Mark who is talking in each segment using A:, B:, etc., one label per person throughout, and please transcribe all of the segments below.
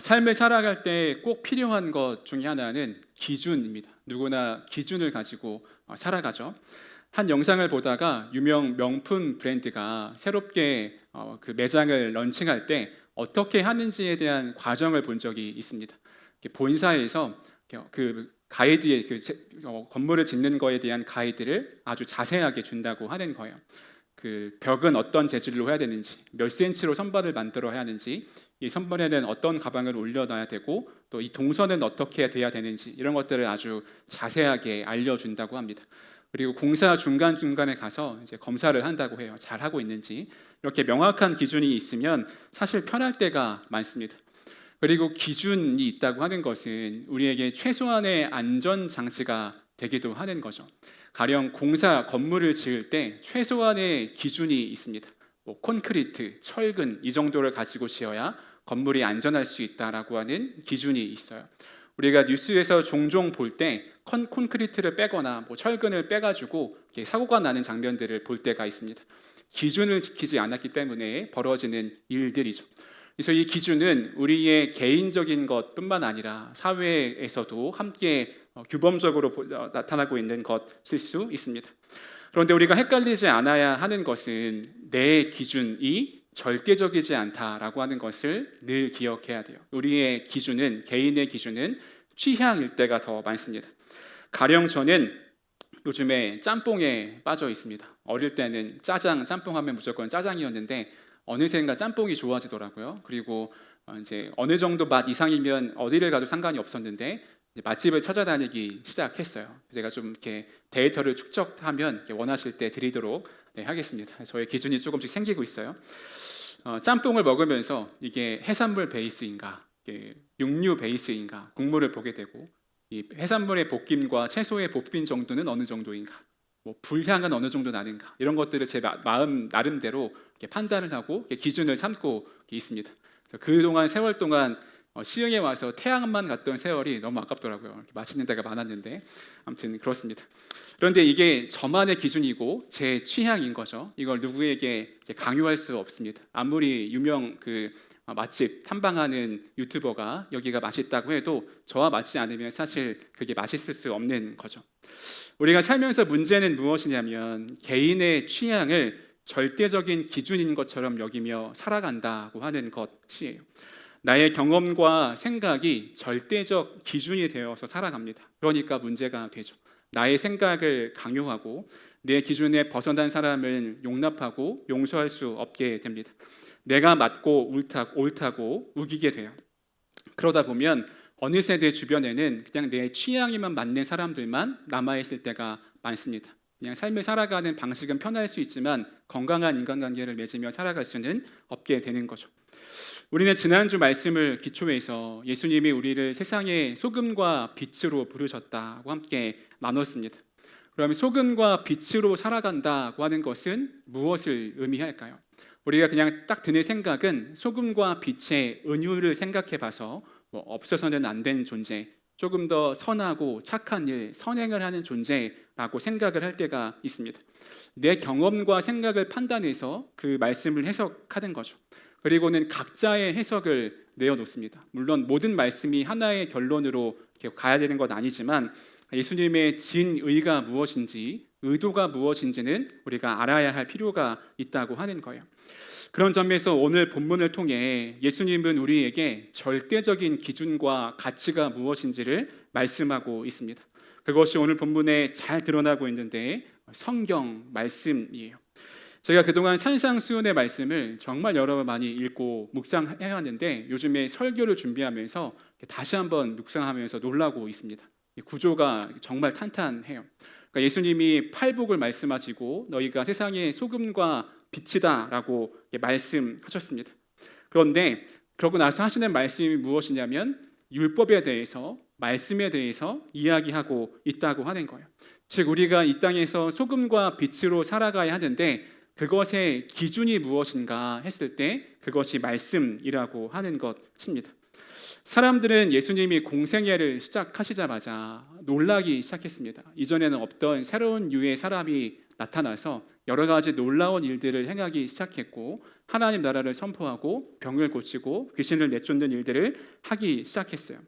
A: 삶을 살아갈 때 꼭 필요한 것 중에 하나는 기준입니다. 누구나 기준을 가지고 살아가죠. 한 영상을 보다가 유명 명품 브랜드가 새롭게 그 매장을 런칭할 때 어떻게 하는지에 대한 과정을 본 적이 있습니다. 본사에서 그 가이드의 건물을 짓는 거에 대한 가이드를 아주 자세하게 준다고 하는 거예요. 그 벽은 어떤 재질로 해야 되는지, 몇 센치로 선반을 만들어야 하는지, 이 선반에는 어떤 가방을 올려놔야 되고, 또 이 동선은 어떻게 돼야 되는지 이런 것들을 아주 자세하게 알려준다고 합니다. 그리고 공사 중간 중간에 가서 이제 검사를 한다고 해요. 잘 하고 있는지. 이렇게 명확한 기준이 있으면 사실 편할 때가 많습니다. 그리고 기준이 있다고 하는 것은 우리에게 최소한의 안전 장치가 되기도 하는 거죠. 가령 공사 건물을 지을 때 최소한의 기준이 있습니다. 뭐 콘크리트, 철근 이 정도를 가지고 지어야 건물이 안전할 수 있다라고 하는 기준이 있어요. 우리가 뉴스에서 종종 볼 때 콘크리트를 빼거나 뭐 철근을 빼가지고 사고가 나는 장면들을 볼 때가 있습니다. 기준을 지키지 않았기 때문에 벌어지는 일들이죠. 그래서 이 기준은 우리의 개인적인 것뿐만 아니라 사회에서도 함께 규범적으로 나타나고 있는 것일 수 있습니다. 그런데 우리가 헷갈리지 않아야 하는 것은 내 기준이 절대적이지 않다라고 하는 것을 늘 기억해야 돼요. 우리의 기준은, 개인의 기준은 취향일 때가 더 많습니다. 가령 저는 요즘에 짬뽕에 빠져 있습니다. 어릴 때는 짜장, 짬뽕 하면 무조건 짜장이었는데 어느샌가 짬뽕이 좋아지더라고요. 그리고 이제 어느 정도 맛 이상이면 어디를 가도 상관이 없었는데 맛집을 찾아다니기 시작했어요. 제가 좀 이렇게 데이터를 축적하면 이렇게 원하실 때 드리도록 하겠습니다. 저의 기준이 조금씩 생기고 있어요. 짬뽕을 먹으면서 이게 해산물 베이스인가, 이게 육류 베이스인가 국물을 보게 되고, 이 해산물의 볶임과 채소의 볶임 정도는 어느 정도인가, 뭐 불향은 어느 정도 나는가, 이런 것들을 제 마음 나름대로 판단을 하고 기준을 삼고 있습니다. 그동안 세월 동안 시흥에 와서 태양만 갔던 세월이 너무 아깝더라고요. 이렇게 맛있는 데가 많았는데 아무튼 그렇습니다. 그런데 이게 저만의 기준이고 제 취향인 거죠. 이걸 누구에게 강요할 수 없습니다. 아무리 유명 맛집 탐방하는 유튜버가 여기가 맛있다고 해도 저와 맞지 않으면 사실 그게 맛있을 수 없는 거죠. 우리가 살면서 문제는 무엇이냐면 개인의 취향을 절대적인 기준인 것처럼 여기며 살아간다고 하는 것이에요. 나의 경험과 생각이 절대적 기준이 되어서 살아갑니다. 그러니까 문제가 되죠. 나의 생각을 강요하고 내 기준에 벗어난 사람을 용납하고 용서할 수 없게 됩니다. 내가 맞고 옳다고 우기게 돼요. 그러다 보면 어느새 내 주변에는 그냥 내 취향에만 맞는 사람들만 남아있을 때가 많습니다. 그냥 삶을 살아가는 방식은 편할 수 있지만 건강한 인간관계를 맺으며 살아갈 수는 없게 되는 거죠. 우리는 지난주 말씀을 기초해서 예수님이 우리를 세상의 소금과 빛으로 부르셨다고 함께 나눴습니다. 그러면 소금과 빛으로 살아간다고 하는 것은 무엇을 의미할까요? 우리가 그냥 딱 드는 생각은 소금과 빛의 은유를 생각해 봐서 없어서는 안 되는 존재, 조금 더 선하고 착한 일, 선행을 하는 존재라고 생각을 할 때가 있습니다. 내 경험과 생각을 판단해서 그 말씀을 해석하는 거죠. 그리고는 각자의 해석을 내어놓습니다. 물론 모든 말씀이 하나의 결론으로 가야 되는 건 아니지만 예수님의 진의가 무엇인지, 의도가 무엇인지는 우리가 알아야 할 필요가 있다고 하는 거예요. 그런 점에서 오늘 본문을 통해 예수님은 우리에게 절대적인 기준과 가치가 무엇인지를 말씀하고 있습니다. 그것이 오늘 본문에 잘 드러나고 있는데 성경 말씀이에요. 제가 그동안 산상수훈의 말씀을 정말 여러 번 많이 읽고 묵상해왔는데 요즘에 설교를 준비하면서 다시 한번 묵상하면서 놀라고 있습니다. 구조가 정말 탄탄해요. 그러니까 예수님이 팔복을 말씀하시고 너희가 세상의 소금과 빛이다라고 말씀하셨습니다. 그런데 그러고 나서 하시는 말씀이 무엇이냐면 율법에 대해서, 말씀에 대해서 이야기하고 있다고 하는 거예요. 즉 우리가 이 땅에서 소금과 빛으로 살아가야 하는데 그것의 기준이 무엇인가 했을 때 그것이 말씀이라고 하는 것입니다. 사람들은 예수님이 공생애를 시작하시자마자 놀라기 시작했습니다. 이전에는 없던 새로운 유의 사람이 나타나서 여러 가지 놀라운 일들을 행하기 시작했고 하나님 나라를 선포하고 병을 고치고 귀신을 내쫓는 일들을 하기 시작했어요.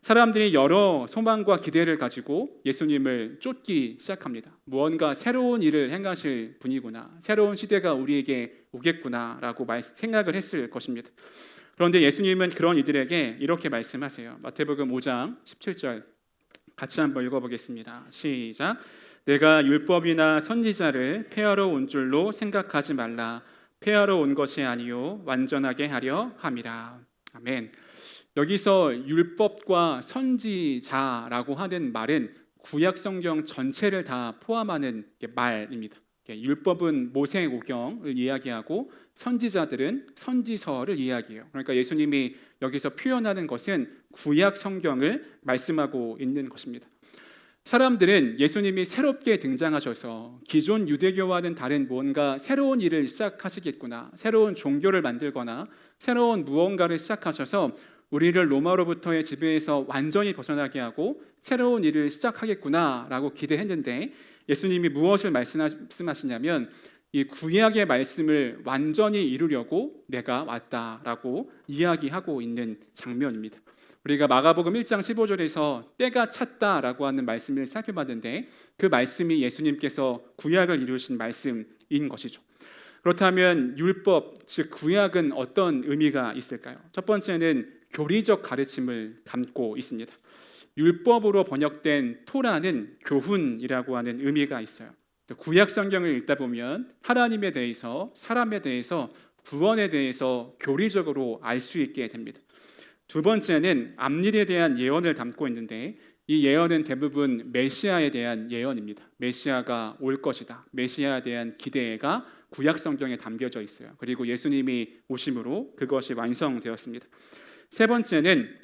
A: 사람들이 여러 소망과 기대를 가지고 예수님을 쫓기 시작합니다. 무언가 새로운 일을 행하실 분이구나, 새로운 시대가 우리에게 오겠구나라고 생각을 했을 것입니다. 그런데 예수님은 그런 이들에게 이렇게 말씀하세요. 마태복음 5장 17절 같이 한번 읽어보겠습니다. 시작. 내가 율법이나 선지자를 폐하러 온 줄로 생각하지 말라. 폐하러 온 것이 아니요 완전하게 하려 함이라. 아멘. 여기서 율법과 선지자라고 하는 말은 구약 성경 전체를 다 포함하는 말입니다. 율법은 모세오경을 이야기하고 선지자들은 선지서를 이야기해요. 그러니까 예수님이 여기서 표현하는 것은 구약 성경을 말씀하고 있는 것입니다. 사람들은 예수님이 새롭게 등장하셔서 기존 유대교와는 다른 뭔가 새로운 일을 시작하시겠구나, 새로운 종교를 만들거나 새로운 무언가를 시작하셔서 우리를 로마로부터의 지배에서 완전히 벗어나게 하고 새로운 일을 시작하겠구나라고 기대했는데 예수님이 무엇을 말씀하시냐면 이 구약의 말씀을 완전히 이루려고 내가 왔다라고 이야기하고 있는 장면입니다. 우리가 마가복음 1장 15절에서 때가 찼다라고 하는 말씀을 살펴봤는데 그 말씀이 예수님께서 구약을 이루신 말씀인 것이죠. 그렇다면 율법, 즉 구약은 어떤 의미가 있을까요? 첫 번째는 교리적 가르침을 담고 있습니다. 율법으로 번역된 토라는 교훈이라고 하는 의미가 있어요. 구약 성경을 읽다 보면 하나님에 대해서, 사람에 대해서, 구원에 대해서 교리적으로 알 수 있게 됩니다. 두 번째는 앞일에 대한 예언을 담고 있는데 이 예언은 대부분 메시아에 대한 예언입니다. 메시아가 올 것이다. 메시아에 대한 기대가 구약 성경에 담겨져 있어요. 그리고 예수님이 오심으로 그것이 완성되었습니다. 세 번째는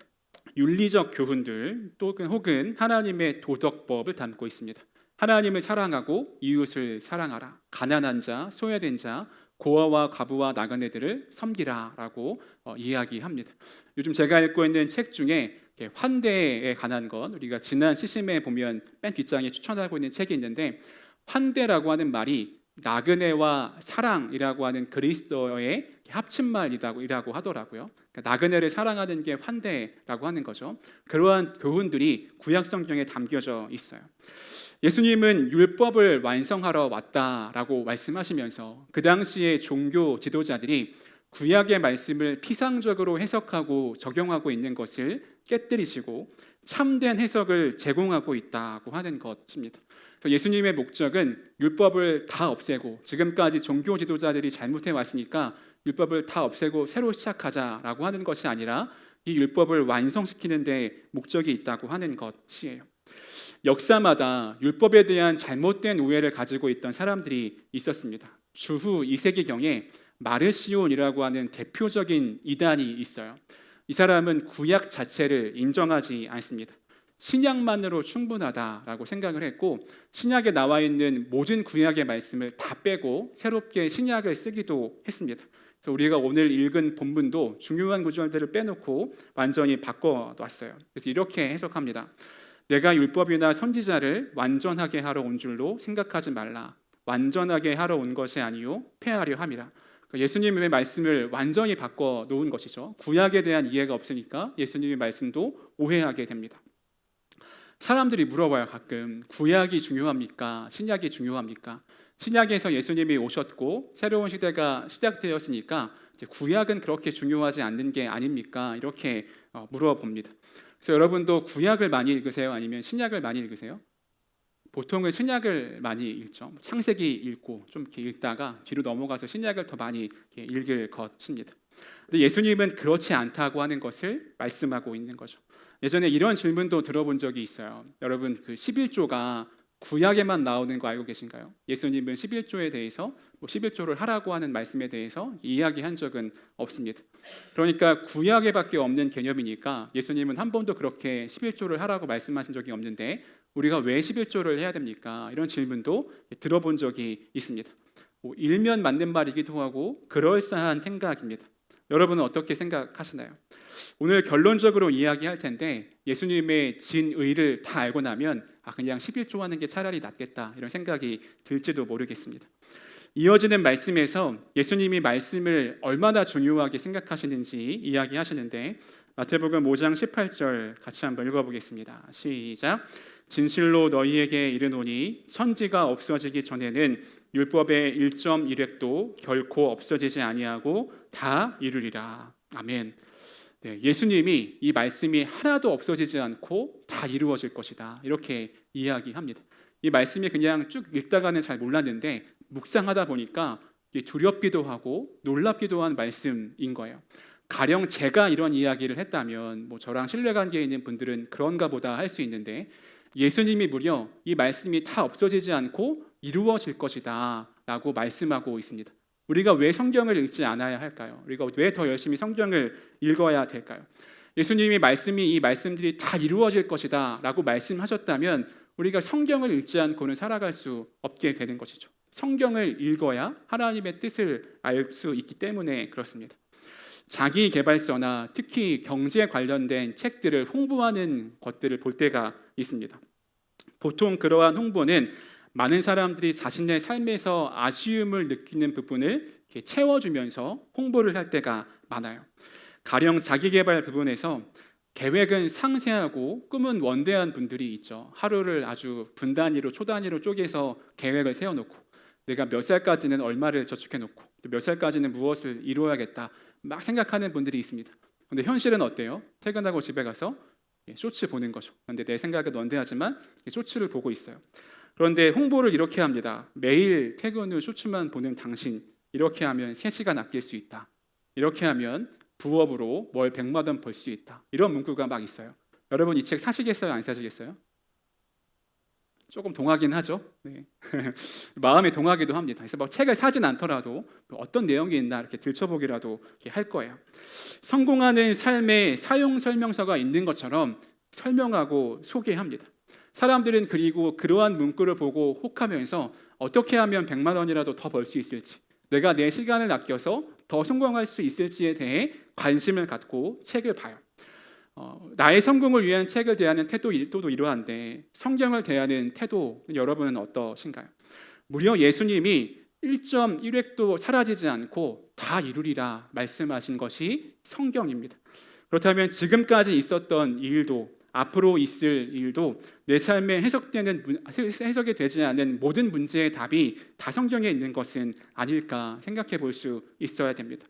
A: 윤리적 교훈들 혹은 하나님의 도덕법을 담고 있습니다. 하나님을 사랑하고 이웃을 사랑하라. 가난한 자, 소외된 자, 고아와 과부와 나그네들을 섬기라라고 이야기합니다. 요즘 제가 읽고 있는 책 중에 환대에 관한 것, 우리가 지난 시심에 보면 맨 뒷장에 추천하고 있는 책이 있는데 환대라고 하는 말이 나그네와 사랑이라고 하는 그리스도의 합친말이라고 하더라고요. 그러니까 나그네를 사랑하는 게 환대라고 하는 거죠. 그러한 교훈들이 구약 성경에 담겨져 있어요. 예수님은 율법을 완성하러 왔다라고 말씀하시면서 그 당시의 종교 지도자들이 구약의 말씀을 피상적으로 해석하고 적용하고 있는 것을 깨뜨리시고 참된 해석을 제공하고 있다고 하는 것입니다. 예수님의 목적은 율법을 다 없애고 지금까지 종교 지도자들이 잘못해 왔으니까 율법을 다 없애고 새로 시작하자라고 하는 것이 아니라 이 율법을 완성시키는 데 목적이 있다고 하는 것이에요. 역사마다 율법에 대한 잘못된 오해를 가지고 있던 사람들이 있었습니다. 주후 2세기경에 마르시온이라고 하는 대표적인 이단이 있어요. 이 사람은 구약 자체를 인정하지 않습니다. 신약만으로 충분하다라고 생각을 했고 신약에 나와 있는 모든 구약의 말씀을 다 빼고 새롭게 신약을 쓰기도 했습니다. 그래서 우리가 오늘 읽은 본문도 중요한 구절들을 빼놓고 완전히 바꿔놨어요. 그래서 이렇게 해석합니다. 내가 율법이나 선지자를 완전하게 하러 온 줄로 생각하지 말라. 완전하게 하러 온 것이 아니요 폐하려 함이라. 예수님의 말씀을 완전히 바꿔놓은 것이죠. 구약에 대한 이해가 없으니까 예수님의 말씀도 오해하게 됩니다. 사람들이 물어봐요. 가끔 구약이 중요합니까? 신약이 중요합니까? 신약에서 예수님이 오셨고 새로운 시대가 시작되었으니까 이제 구약은 그렇게 중요하지 않는 게 아닙니까? 이렇게 물어봅니다. 그래서 여러분도 구약을 많이 읽으세요? 아니면 신약을 많이 읽으세요? 보통은 신약을 많이 읽죠. 창세기 읽고 좀 이렇게 읽다가 뒤로 넘어가서 신약을 더 많이 읽을 것입니다. 근데 예수님은 그렇지 않다고 하는 것을 말씀하고 있는 거죠. 예전에 이런 질문도 들어본 적이 있어요. 여러분 그 11조가 구약에만 나오는 거 알고 계신가요? 예수님은 11조에 대해서 11조를 하라고 하는 말씀에 대해서 이야기한 적은 없습니다. 그러니까 구약에밖에 없는 개념이니까 예수님은 한 번도 그렇게 11조를 하라고 말씀하신 적이 없는데 우리가 왜 11조를 해야 됩니까? 이런 질문도 들어본 적이 있습니다. 일면 맞는 말이기도 하고 그럴싸한 생각입니다. 여러분은 어떻게 생각하시나요? 오늘 결론적으로 이야기할 텐데 예수님의 진의를 다 알고 나면 그냥 11조 하는 게 차라리 낫겠다 이런 생각이 들지도 모르겠습니다. 이어지는 말씀에서 예수님이 말씀을 얼마나 중요하게 생각하시는지 이야기하시는데 마태복음 5장 18절 같이 한번 읽어보겠습니다. 시작. 진실로 너희에게 이르노니 천지가 없어지기 전에는 율법의 1.1획도 결코 없어지지 아니하고 다 이루리라. 아멘. 네, 예수님이 이 말씀이 하나도 없어지지 않고 다 이루어질 것이다 이렇게 이야기합니다. 이 말씀이 그냥 쭉 읽다가는 잘 몰랐는데 묵상하다 보니까 두렵기도 하고 놀랍기도 한 말씀인 거예요. 가령 제가 이런 이야기를 했다면 저랑 신뢰관계에 있는 분들은 그런가 보다 할 수 있는데 예수님이 무려 이 말씀이 다 없어지지 않고 이루어질 것이다 라고 말씀하고 있습니다. 우리가 왜 성경을 읽지 않아야 할까요? 우리가 왜 더 열심히 성경을 읽어야 될까요? 예수님이 이 말씀들이 다 이루어질 것이다 라고 말씀하셨다면 우리가 성경을 읽지 않고는 살아갈 수 없게 되는 것이죠. 성경을 읽어야 하나님의 뜻을 알 수 있기 때문에 그렇습니다. 자기계발서나 특히 경제 관련된 책들을 홍보하는 것들을 볼 때가 있습니다. 보통 그러한 홍보는 많은 사람들이 자신의 삶에서 아쉬움을 느끼는 부분을 채워주면서 홍보를 할 때가 많아요. 가령 자기계발 부분에서 계획은 상세하고 꿈은 원대한 분들이 있죠. 하루를 아주 분 단위로 초 단위로 쪼개서 계획을 세워놓고 내가 몇 살까지는 얼마를 저축해놓고 또 몇 살까지는 무엇을 이루어야겠다 막 생각하는 분들이 있습니다. 근데 현실은 어때요? 퇴근하고 집에 가서 쇼츠 보는 거죠. 그런데 내 생각은 원대하지만 쇼츠를 보고 있어요. 그런데 홍보를 이렇게 합니다. 매일 퇴근 후 쇼츠만 보는 당신, 이렇게 하면 3시간 아낄 수 있다. 이렇게 하면 부업으로 월 100만 원 벌 수 있다. 이런 문구가 막 있어요. 여러분 이 책 사시겠어요? 안 사시겠어요? 조금 동하긴 하죠. 네. 마음이 동하기도 합니다. 그래서 책을 사진 않더라도 어떤 내용이 있나 이렇게 들춰보기라도 이렇게 할 거예요. 성공하는 삶의 사용 설명서가 있는 것처럼 설명하고 소개합니다. 사람들은 그리고 그러한 문구를 보고 혹하면서 어떻게 하면 100만 원이라도 더 벌 수 있을지, 내가 내 시간을 아껴서 더 성공할 수 있을지에 대해 관심을 갖고 책을 봐요. 나의 성공을 위한 책을 대하는 태도도 이러한데 성경을 대하는 태도 여러분은 어떠신가요? 무려 예수님이 1.1획도 사라지지 않고 다 이루리라 말씀하신 것이 성경입니다. 그렇다면 지금까지 있었던 일도 앞으로 있을 일도 내 삶에 해석이 되지 않은 모든 문제의 답이 다 성경에 있는 것은 아닐까 생각해 볼 수 있어야 됩니다.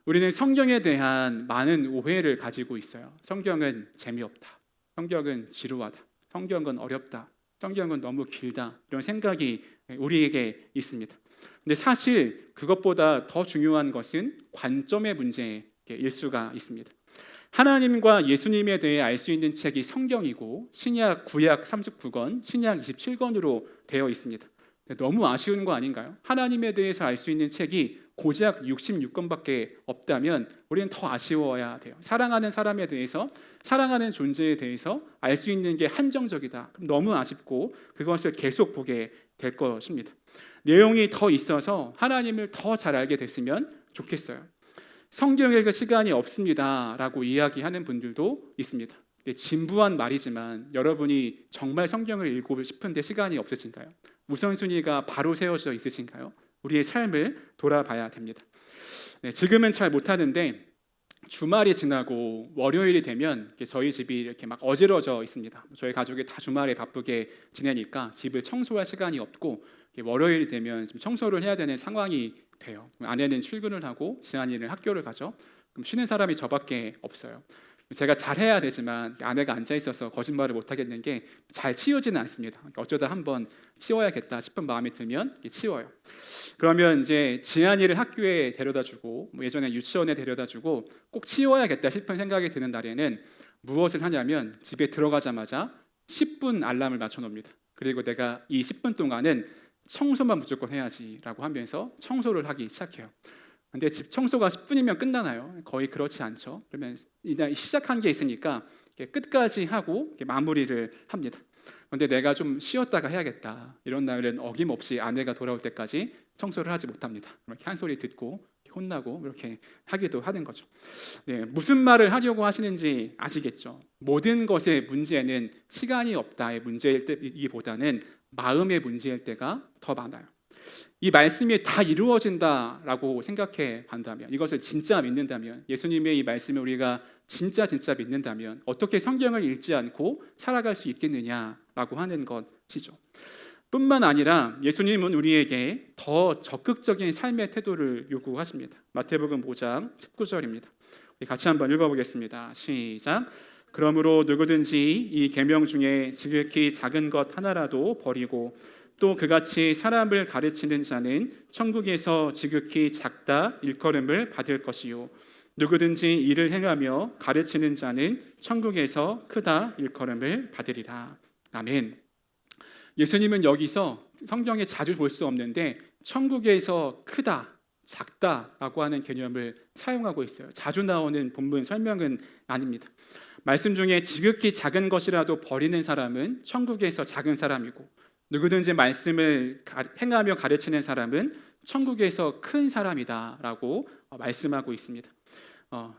A: 우리는 성경에 대한 많은 오해를 가지고 있어요. 성경은 재미없다. 성경은 지루하다. 성경은 어렵다. 성경은 너무 길다. 이런 생각이 우리에게 있습니다. 근데 사실 그것보다 더 중요한 것은 관점의 문제일 수가 있습니다. 하나님과 예수님에 대해 알 수 있는 책이 성경이고 신약, 구약 39권, 신약 27권으로 되어 있습니다. 너무 아쉬운 거 아닌가요? 하나님에 대해서 알 수 있는 책이 고작 66권밖에 없다면 우리는 더 아쉬워야 돼요. 사랑하는 사람에 대해서, 사랑하는 존재에 대해서 알 수 있는 게 한정적이다. 그럼 너무 아쉽고 그것을 계속 보게 될 것입니다. 내용이 더 있어서 하나님을 더 잘 알게 됐으면 좋겠어요. 성경 읽을 시간이 없습니다라고 이야기하는 분들도 있습니다. 진부한 말이지만 여러분이 정말 성경을 읽고 싶은데 시간이 없으신가요? 우선순위가 바로 세워져 있으신가요? 우리의 삶을 돌아봐야 됩니다. 지금은 잘 못하는데 주말이 지나고 월요일이 되면 저희 집이 이렇게 막 어지러져 있습니다. 저희 가족이 다 주말에 바쁘게 지내니까 집을 청소할 시간이 없고 월요일이 되면 좀 청소를 해야 되는 상황이 돼요. 아내는 출근을 하고 지한이는 학교를 가죠. 그럼 쉬는 사람이 저밖에 없어요. 제가 잘해야 되지만 아내가 앉아 있어서 거짓말을 못 하겠는 게 잘 치우지는 않습니다. 어쩌다 한번 치워야겠다 싶은 마음이 들면 치워요. 그러면 이제 지한이를 학교에 데려다주고 예전에 유치원에 데려다주고 꼭 치워야겠다 싶은 생각이 드는 날에는 무엇을 하냐면 집에 들어가자마자 10분 알람을 맞춰놓습니다. 그리고 내가 이 10분 동안은 청소만 무조건 해야지라고 하면서 청소를 하기 시작해요. 근데 집 청소가 10분이면 끝나나요? 거의 그렇지 않죠. 그러면 일단 시작한 게 있으니까 끝까지 하고 마무리를 합니다. 그런데 내가 좀 쉬었다가 해야겠다 이런 날은 어김없이 아내가 돌아올 때까지 청소를 하지 못합니다. 이렇게 한 소리 듣고 혼나고 이렇게 하기도 하는 거죠. 네, 무슨 말을 하려고 하시는지 아시겠죠? 모든 것의 문제는 시간이 없다의 문제일 때이기보다는 마음의 문제일 때가 더 많아요. 이 말씀이 다 이루어진다라고 생각해 본다면, 이것을 진짜 믿는다면, 예수님의 이 말씀을 우리가 진짜 믿는다면 어떻게 성경을 읽지 않고 살아갈 수 있겠느냐라고 하는 것이죠. 뿐만 아니라 예수님은 우리에게 더 적극적인 삶의 태도를 요구하십니다. 마태복음 5장 19절입니다. 같이 한번 읽어보겠습니다. 시작. 그러므로 누구든지 이 계명 중에 지극히 작은 것 하나라도 버리고 또 그같이 사람을 가르치는 자는 천국에서 지극히 작다 일컬음을 받을 것이요 누구든지 이를 행하며 가르치는 자는 천국에서 크다 일컬음을 받으리라. 아멘. 예수님은 여기서 성경에 자주 볼 수 없는데 천국에서 크다, 작다라고 하는 개념을 사용하고 있어요. 자주 나오는 본문 설명은 아닙니다. 말씀 중에 지극히 작은 것이라도 버리는 사람은 천국에서 작은 사람이고 누구든지 말씀을 행하며 가르치는 사람은 천국에서 큰 사람이다라고 말씀하고 있습니다.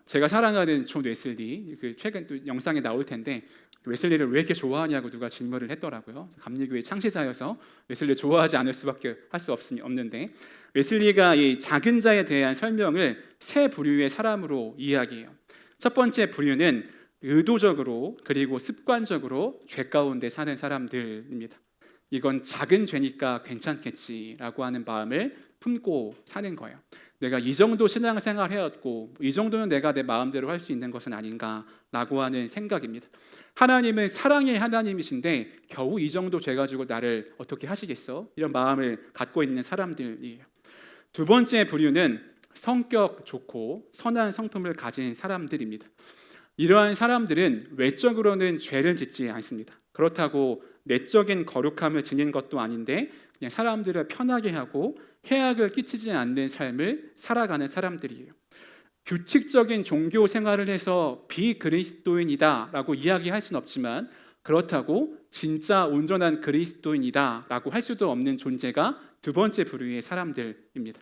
A: 제가 사랑하는 존 웨슬리, 최근 또 영상에 나올 텐데 웨슬리를 왜 이렇게 좋아하냐고 누가 질문을 했더라고요. 감리교회 창시자여서 웨슬리 좋아하지 않을 수밖에 할 수 없는데 웨슬리가 이 작은 자에 대한 설명을 세 부류의 사람으로 이야기해요. 첫 번째 부류는 의도적으로 그리고 습관적으로 죄 가운데 사는 사람들입니다. 이건 작은 죄니까 괜찮겠지라고 하는 마음을 품고 사는 거예요. 내가 이 정도 신앙생활 해왔고 이 정도는 내가 내 마음대로 할 수 있는 것은 아닌가라고 하는 생각입니다. 하나님은 사랑의 하나님이신데 겨우 이 정도 죄 가지고 나를 어떻게 하시겠어? 이런 마음을 갖고 있는 사람들이에요. 두 번째 부류는 성격 좋고 선한 성품을 가진 사람들입니다. 이러한 사람들은 외적으로는 죄를 짓지 않습니다. 그렇다고 내적인 거룩함을 지닌 것도 아닌데 그냥 사람들을 편하게 하고 해악을 끼치지 않는 삶을 살아가는 사람들이에요. 규칙적인 종교 생활을 해서 비그리스도인이다라고 이야기할 수는 없지만 그렇다고 진짜 온전한 그리스도인이다라고 할 수도 없는 존재가 두 번째 부류의 사람들입니다.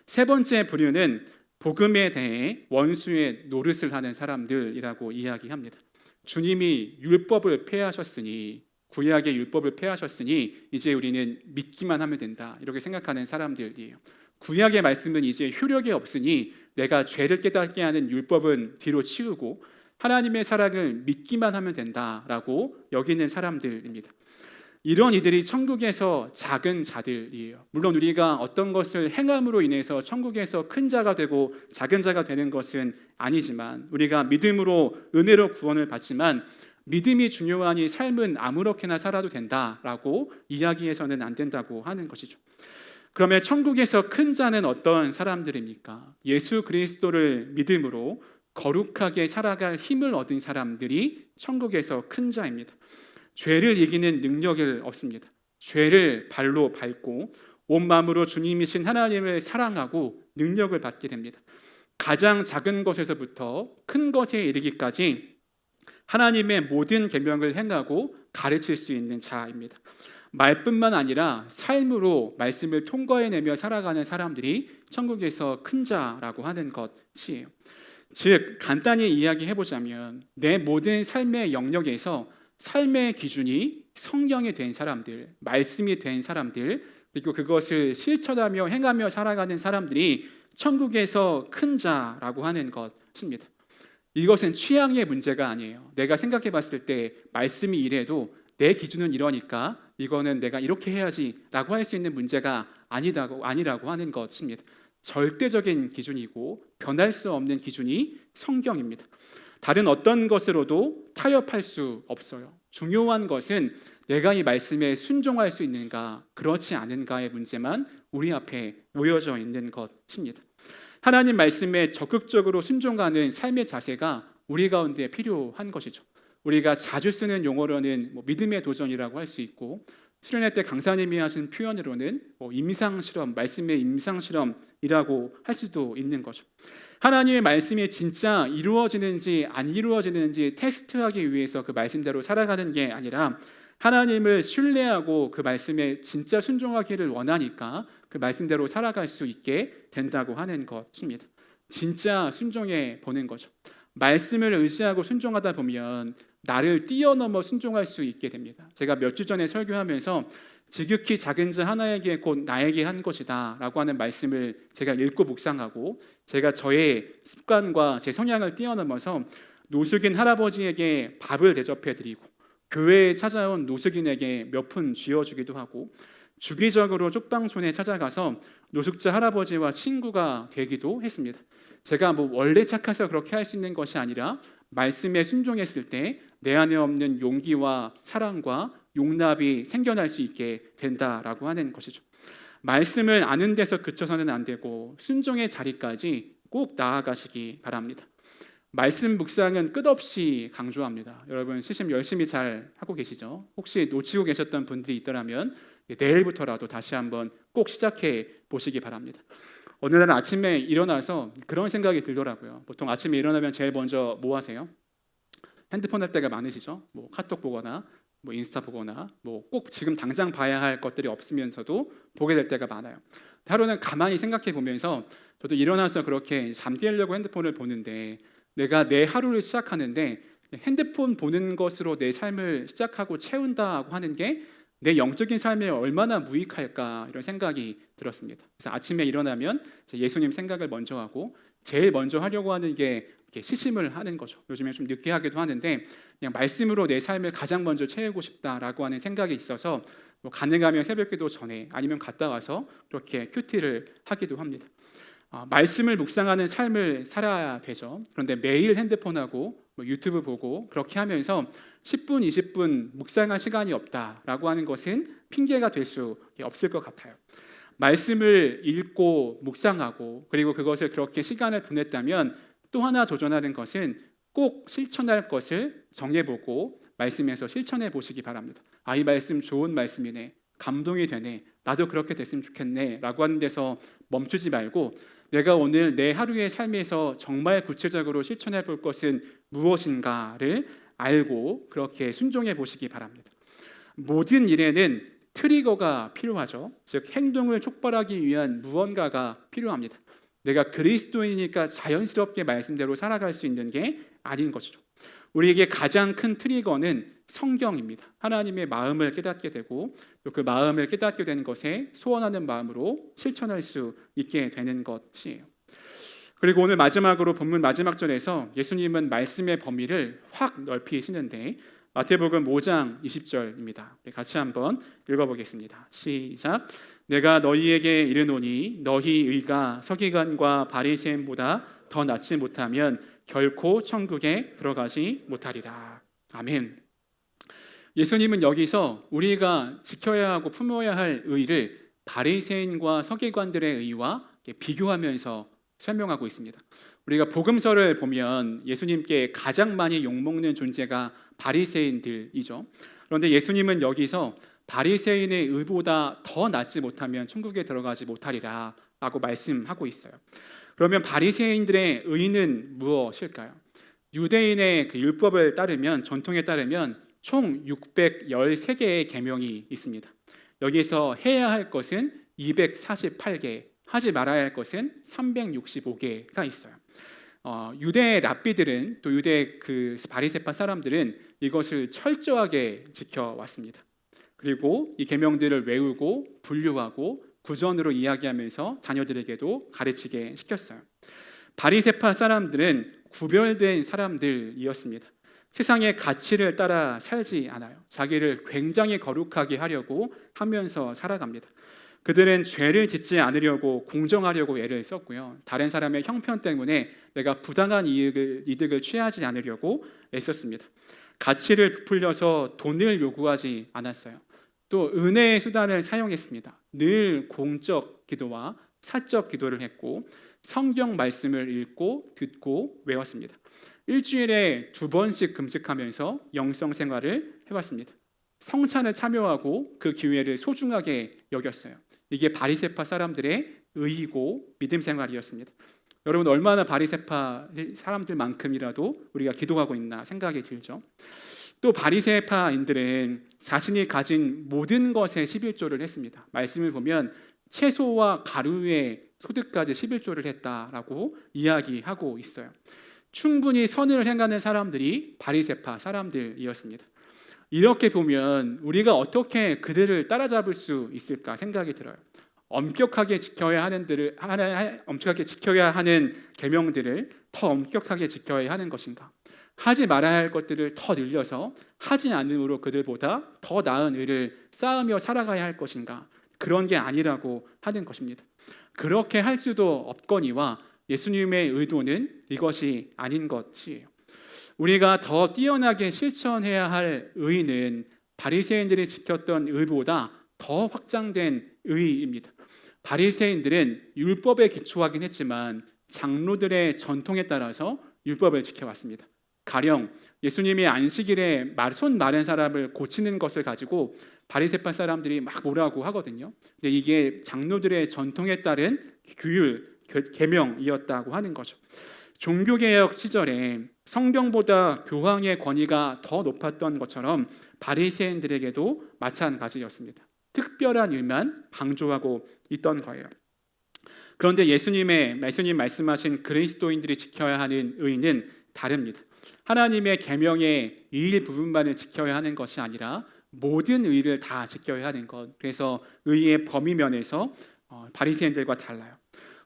A: 세 번째 부류는 복음에 대해 원수의 노릇을 하는 사람들이라고 이야기합니다. 주님이 율법을 폐하셨으니 구약의 율법을 폐하셨으니 이제 우리는 믿기만 하면 된다 이렇게 생각하는 사람들이에요. 구약의 말씀은 이제 효력이 없으니 내가 죄를 깨닫게 하는 율법은 뒤로 치우고 하나님의 사랑을 믿기만 하면 된다라고 여기는 사람들입니다. 이런 이들이 천국에서 작은 자들이에요. 물론 우리가 어떤 것을 행함으로 인해서 천국에서 큰 자가 되고 작은 자가 되는 것은 아니지만 우리가 믿음으로 은혜로 구원을 받지만 믿음이 중요하니 삶은 아무렇게나 살아도 된다라고 이야기해서는 안 된다고 하는 것이죠. 그러면 천국에서 큰 자는 어떤 사람들입니까? 예수 그리스도를 믿음으로 거룩하게 살아갈 힘을 얻은 사람들이 천국에서 큰 자입니다. 죄를 이기는 능력을 얻습니다. 죄를 발로 밟고 온 마음으로 주님이신 하나님을 사랑하고 능력을 받게 됩니다. 가장 작은 것에서부터 큰 것에 이르기까지 하나님의 모든 계명을 행하고 가르칠 수 있는 자입니다. 말뿐만 아니라 삶으로 말씀을 통과해내며 살아가는 사람들이 천국에서 큰 자라고 하는 것이에요. 즉 간단히 이야기해보자면 내 모든 삶의 영역에서 삶의 기준이 성경이 된 사람들, 말씀이 된 사람들, 그리고 그것을 실천하며 행하며 살아가는 사람들이 천국에서 큰 자라고 하는 것입니다. 이것은 취향의 문제가 아니에요. 내가 생각해 봤을 때 말씀이 이래도 내 기준은 이러니까 이거는 내가 이렇게 해야지라고 할 수 있는 문제가 아니라고 하는 것입니다. 절대적인 기준이고 변할 수 없는 기준이 성경입니다. 다른 어떤 것으로도 타협할 수 없어요. 중요한 것은 내가 이 말씀에 순종할 수 있는가 그렇지 않은가의 문제만 우리 앞에 놓여져 있는 것입니다. 하나님 말씀에 적극적으로 순종하는 삶의 자세가 우리 가운데 필요한 것이죠. 우리가 자주 쓰는 용어로는 믿음의 도전이라고 할 수 있고 수련회 때 강사님이 하신 표현으로는 임상실험, 말씀의 임상실험이라고 할 수도 있는 거죠. 하나님의 말씀이 진짜 이루어지는지 안 이루어지는지 테스트하기 위해서 그 말씀대로 살아가는 게 아니라 하나님을 신뢰하고 그 말씀에 진짜 순종하기를 원하니까 그 말씀대로 살아갈 수 있게 된다고 하는 것입니다. 진짜 순종해 보는 거죠. 말씀을 의지하고 순종하다 보면 나를 뛰어넘어 순종할 수 있게 됩니다. 제가 몇 주 전에 설교하면서 지극히 작은 자 하나에게 곧 나에게 한 것이다 라고 하는 말씀을 제가 읽고 묵상하고, 제가 저의 습관과 제 성향을 뛰어넘어서 노숙인 할아버지에게 밥을 대접해드리고 교회에 찾아온 노숙인에게 몇 푼 쥐어주기도 하고, 주기적으로 쪽방촌에 찾아가서 노숙자 할아버지와 친구가 되기도 했습니다. 제가 뭐 원래 착해서 그렇게 할 수 있는 것이 아니라 말씀에 순종했을 때 내 안에 없는 용기와 사랑과 용납이 생겨날 수 있게 된다라고 하는 것이죠. 말씀을 아는 데서 그쳐서는 안 되고 순종의 자리까지 꼭 나아가시기 바랍니다. 말씀 묵상은 끝없이 강조합니다. 여러분 시심 열심히 잘 하고 계시죠? 혹시 놓치고 계셨던 분들이 있더라면 내일부터라도 다시 한번 꼭 시작해 보시기 바랍니다. 어느 날 아침에 일어나서 그런 생각이 들더라고요. 보통 아침에 일어나면 제일 먼저 뭐 하세요? 핸드폰 할 때가 많으시죠? 뭐 카톡 보거나 뭐 인스타 보거나 뭐 꼭 지금 당장 봐야 할 것들이 없으면서도 보게 될 때가 많아요. 하루는 가만히 생각해 보면서 저도 일어나서 그렇게 잠들려고 핸드폰을 보는데, 내가 내 하루를 시작하는데 핸드폰 보는 것으로 내 삶을 시작하고 채운다고 하는 게 내 영적인 삶에 얼마나 무익할까, 이런 생각이 들었습니다. 그래서 아침에 일어나면 예수님 생각을 먼저 하고, 제일 먼저 하려고 하는 게 시심을 하는 거죠. 요즘에 좀 늦게 하기도 하는데 그냥 말씀으로 내 삶을 가장 먼저 채우고 싶다라고 하는 생각이 있어서 뭐 가능하면 새벽기도 전에 아니면 갔다 와서 그렇게 큐티를 하기도 합니다. 말씀을 묵상하는 삶을 살아야 되죠. 그런데 매일 핸드폰하고 뭐 유튜브 보고 그렇게 하면서 10분, 20분 묵상할 시간이 없다라고 하는 것은 핑계가 될 수 없을 것 같아요. 말씀을 읽고 묵상하고 그리고 그것을 그렇게 시간을 보냈다면 또 하나 도전하는 것은 꼭 실천할 것을 정해보고 말씀에서 실천해 보시기 바랍니다. 이 말씀 좋은 말씀이네, 감동이 되네, 나도 그렇게 됐으면 좋겠네 라고 하는 데서 멈추지 말고, 내가 오늘 내 하루의 삶에서 정말 구체적으로 실천해 볼 것은 무엇인가를 알고 그렇게 순종해 보시기 바랍니다. 모든 일에는 트리거가 필요하죠. 즉 행동을 촉발하기 위한 무언가가 필요합니다. 내가 그리스도이니까 자연스럽게 말씀대로 살아갈 수 있는 게 아닌 것이죠. 우리에게 가장 큰 트리거는 성경입니다. 하나님의 마음을 깨닫게 되고 또 그 마음을 깨닫게 된 것에 소원하는 마음으로 실천할 수 있게 되는 것이에요. 그리고 오늘 마지막으로 본문 마지막 절에서 예수님은 말씀의 범위를 확 넓히시는데, 마태복음 5장 20절입니다. 같이 한번 읽어보겠습니다. 시작. 내가 너희에게 이르노니 너희 의가 서기관과 바리새인보다 더 낫지 못하면 결코 천국에 들어가지 못하리라. 아멘. 예수님은 여기서 우리가 지켜야 하고 품어야 할 의를 바리새인과 서기관들의 의와 비교하면서 설명하고 있습니다. 우리가 복음서를 보면 예수님께 가장 많이 욕먹는 존재가 바리새인들이죠. 그런데 예수님은 여기서 바리새인의 의보다 더 낫지 못하면 천국에 들어가지 못하리라 라고 말씀하고 있어요. 그러면 바리새인들의 의는 무엇일까요? 유대인의 그 율법을 따르면, 전통에 따르면 총 613개의 계명이 있습니다. 여기서 해야 할 것은 248개, 하지 말아야 할 것은 365개가 있어요. 유대 랍비들은, 또 유대 그 바리새파 사람들은 이것을 철저하게 지켜왔습니다. 그리고 이 계명들을 외우고 분류하고 구전으로 이야기하면서 자녀들에게도 가르치게 시켰어요. 바리새파 사람들은 구별된 사람들이었습니다. 세상의 가치를 따라 살지 않아요. 자기를 굉장히 거룩하게 하려고 하면서 살아갑니다. 그들은 죄를 짓지 않으려고 공정하려고 애를 썼고요. 다른 사람의 형편 때문에 내가 부당한 이득을 취하지 않으려고 애썼습니다. 가치를 부풀려서 돈을 요구하지 않았어요. 또 은혜의 수단을 사용했습니다. 늘 공적 기도와 사적 기도를 했고 성경 말씀을 읽고 듣고 외웠습니다. 일주일에 2번씩 금식하면서 영성 생활을 해왔습니다. 성찬을 참여하고 그 기회를 소중하게 여겼어요. 이게 바리새파 사람들의 의이고 믿음 생활이었습니다. 여러분, 얼마나 바리새파 사람들만큼이라도 우리가 기도하고 있나 생각이 들죠. 또 바리새파인들은 자신이 가진 모든 것에 11조를 했습니다. 말씀을 보면 채소와 가루의 소득까지 11조를 했다라고 이야기하고 있어요. 충분히 선을 행하는 사람들이 바리새파 사람들이었습니다. 이렇게 보면 우리가 어떻게 그들을 따라잡을 수 있을까 생각이 들어요. 엄격하게 지켜야 엄격하게 지켜야 하는 계명들을 더 엄격하게 지켜야 하는 것인가? 하지 말아야 할 것들을 더 늘려서 하지 않음으로 그들보다 더 나은 의를 쌓으며 살아가야 할 것인가? 그런 게 아니라고 하는 것입니다. 그렇게 할 수도 없거니와 예수님의 의도는 이것이 아닌 것이에요. 우리가 더 뛰어나게 실천해야 할 의는 바리새인들이 지켰던 의보다 더 확장된 의입니다. 바리새인들은 율법에 기초하긴 했지만 장로들의 전통에 따라서 율법을 지켜왔습니다. 가령 예수님이 안식일에 손 마른 사람을 고치는 것을 가지고 바리새파 사람들이 막 뭐라고 하거든요. 근데 이게 장로들의 전통에 따른 규율, 계명이었다고 하는 거죠. 종교개혁 시절에 성경보다 교황의 권위가 더 높았던 것처럼 바리새인들에게도 마찬가지였습니다. 특별한 일만 강조하고 있던 거예요. 그런데 예수님 말씀하신 그리스도인들이 지켜야 하는 의는 다릅니다. 하나님의 계명의 일부분만을 지켜야 하는 것이 아니라 모든 의를 다 지켜야 하는 것. 그래서 의의 범위 면에서 바리새인들과 달라요.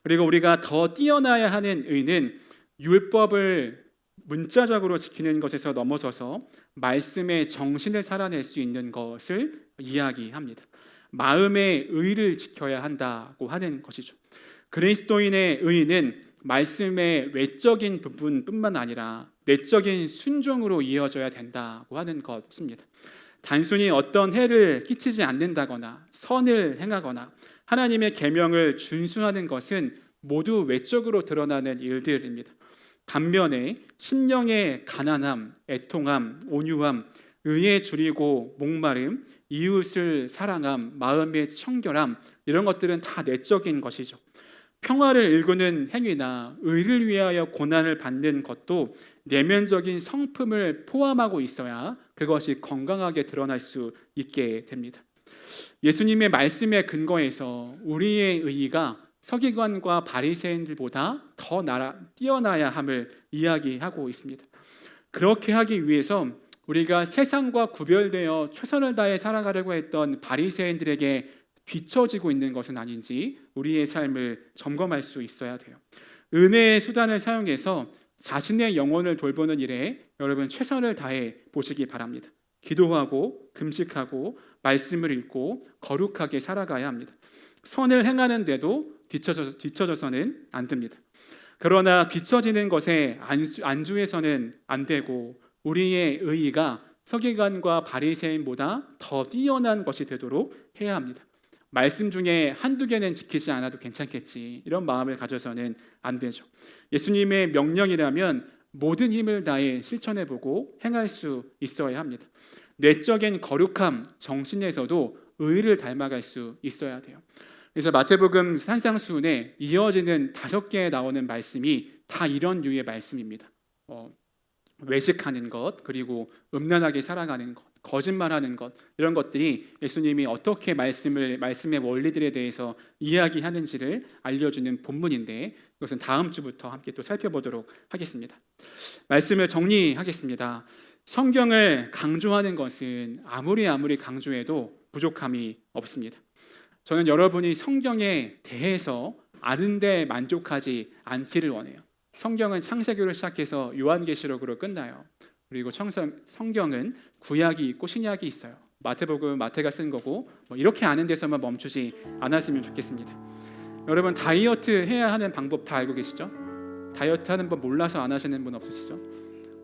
A: 그리고 우리가 더 뛰어나야 하는 의는 율법을 문자적으로 지키는 것에서 넘어서서 말씀의 정신을 살아낼 수 있는 것을 이야기합니다. 마음의 의를 지켜야 한다고 하는 것이죠. 그리스도인의 의는 말씀의 외적인 부분뿐만 아니라 내적인 순종으로 이어져야 된다고 하는 것입니다. 단순히 어떤 해를 끼치지 않는다거나 선을 행하거나 하나님의 계명을 준수하는 것은 모두 외적으로 드러나는 일들입니다. 반면에 심령의 가난함, 애통함, 온유함, 의에 줄이고 목마름, 이웃을 사랑함, 마음의 청결함, 이런 것들은 다 내적인 것이죠. 평화를 일구는 행위나 의를 위하여 고난을 받는 것도 내면적인 성품을 포함하고 있어야 그것이 건강하게 드러날 수 있게 됩니다. 예수님의 말씀에 근거해서 우리의 의의가 서기관과 바리새인들보다 더 뛰어나야 함을 이야기하고 있습니다. 그렇게 하기 위해서 우리가 세상과 구별되어 최선을 다해 살아가려고 했던 바리새인들에게 뒤처지고 있는 것은 아닌지 우리의 삶을 점검할 수 있어야 돼요. 은혜의 수단을 사용해서 자신의 영혼을 돌보는 일에 여러분 최선을 다해 보시기 바랍니다. 기도하고 금식하고 말씀을 읽고 거룩하게 살아가야 합니다. 선을 행하는데도 뒤처져서는 안 됩니다. 그러나 뒤처지는 것에 안주해서는 안 되고 우리의 의의가 서기관과 바리새인보다 더 뛰어난 것이 되도록 해야 합니다. 말씀 중에 한두 개는 지키지 않아도 괜찮겠지 이런 마음을 가져서는 안 되죠. 예수님의 명령이라면 모든 힘을 다해 실천해보고 행할 수 있어야 합니다. 내적인 거룩함, 정신에서도 의를 닮아갈 수 있어야 돼요. 그래서 마태복음 산상수훈에 이어지는 5개에 나오는 말씀이 다 이런 류의 말씀입니다. 외식하는 것, 그리고 음란하게 살아가는 것, 거짓말하는 것, 이런 것들이 예수님이 어떻게 말씀의 원리들에 대해서 이야기하는지를 알려주는 본문인데 이것은 다음 주부터 함께 또 살펴보도록 하겠습니다. 말씀을 정리하겠습니다. 성경을 강조하는 것은 아무리 강조해도 부족함이 없습니다. 저는 여러분이 성경에 대해서 아는데 만족하지 않기를 원해요. 성경은 창세기로 시작해서 요한계시록으로 끝나요. 그리고 성경은 구약이 있고 신약이 있어요. 마태복음 마태가 쓴 거고 이렇게 아는 데서만 멈추지 않았으면 좋겠습니다. 여러분 다이어트 해야 하는 방법 다 알고 계시죠? 다이어트 하는 법 몰라서 안 하시는 분 없으시죠?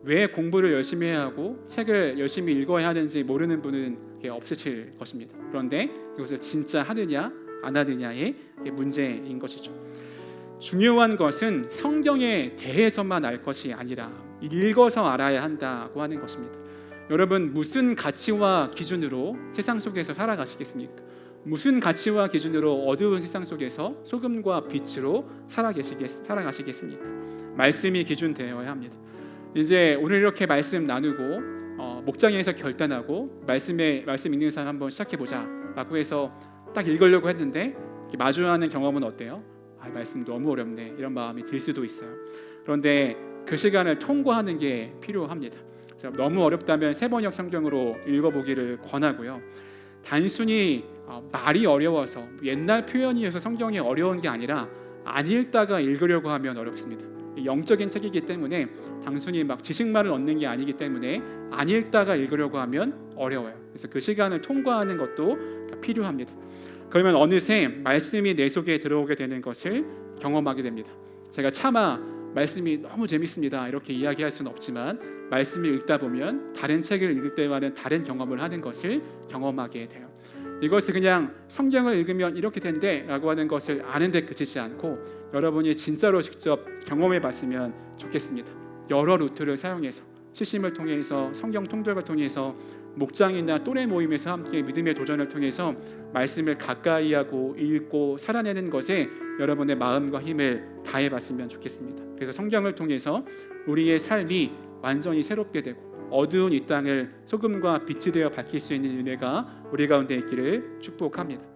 A: 왜 공부를 열심히 해야 하고 책을 열심히 읽어야 하는지 모르는 분은 없으실 것입니다. 그런데 이것을 진짜 하느냐 안 하느냐의 문제인 것이죠. 중요한 것은 성경에 대해서만 알 것이 아니라 읽어서 알아야 한다고 하는 것입니다. 여러분 무슨 가치와 기준으로 세상 속에서 살아가시겠습니까? 무슨 가치와 기준으로 어두운 세상 속에서 소금과 빛으로 살아가시겠습니까? 말씀이 기준 되어야 합니다. 이제 오늘 이렇게 말씀 나누고 목장에서 결단하고 말씀 읽는 사람 한번 시작해 보자라고 해서 딱 읽으려고 했는데 이렇게 마주하는 경험은 어때요? 말씀 너무 어렵네 이런 마음이 들 수도 있어요. 그런데 그 시간을 통과하는 게 필요합니다. 그래서 너무 어렵다면 세번역 성경으로 읽어보기를 권하고요. 단순히 말이 어려워서 옛날 표현이어서 성경이 어려운 게 아니라 안 읽다가 읽으려고 하면 어렵습니다. 영적인 책이기 때문에 단순히 막 지식만을 얻는 게 아니기 때문에 안 읽다가 읽으려고 하면 어려워요. 그래서 그 시간을 통과하는 것도 필요합니다. 그러면 어느새 말씀이 내 속에 들어오게 되는 것을 경험하게 됩니다. 제가 차마 말씀이 너무 재밌습니다 이렇게 이야기할 수는 없지만 말씀을 읽다 보면 다른 책을 읽을 때와는 다른 경험을 하는 것을 경험하게 돼요. 이것을 그냥 성경을 읽으면 이렇게 된대 라고 하는 것을 아는 데 그치지 않고 여러분이 진짜로 직접 경험해 봤으면 좋겠습니다. 여러 루트를 사용해서 시심을 통해서 성경 통독을 통해서 목장이나 또래 모임에서 함께 믿음의 도전을 통해서 말씀을 가까이 하고 읽고 살아내는 것에 여러분의 마음과 힘을 다해 봤으면 좋겠습니다. 그래서 성경을 통해서 우리의 삶이 완전히 새롭게 되고 어두운 이 땅을 소금과 빛이 되어 밝힐 수 있는 은혜가 우리 가운데 있기를 축복합니다.